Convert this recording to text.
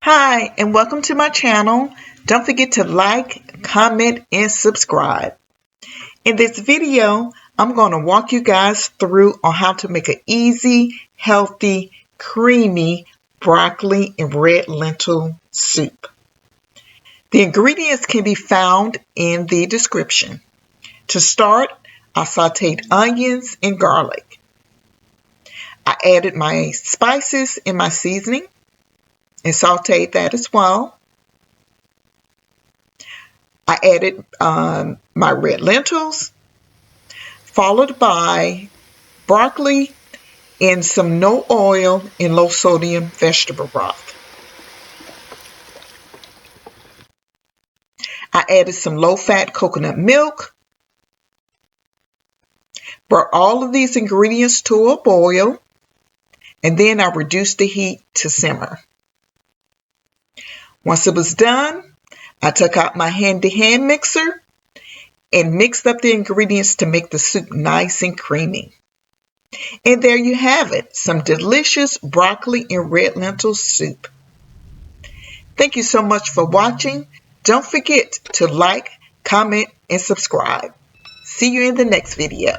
Hi, and welcome to my channel. Don't forget to like, comment, and subscribe. In this video, I'm going to walk you guys through on how to make an easy, healthy, creamy broccoli and red lentil soup. The ingredients can be found in the description. To start, I sauteed onions and garlic. I added my spices and my seasoning and sauteed that as well. I added my red lentils, followed by broccoli and some no oil and low sodium vegetable broth. I added some low fat coconut milk, brought all of these ingredients to a boil, and then I reduced the heat to simmer. Once it was done, I took out my handy hand mixer and mixed up the ingredients to make the soup nice and creamy. And there you have it, some delicious broccoli and red lentil soup. Thank you so much for watching. Don't forget to like, comment, and subscribe. See you in the next video.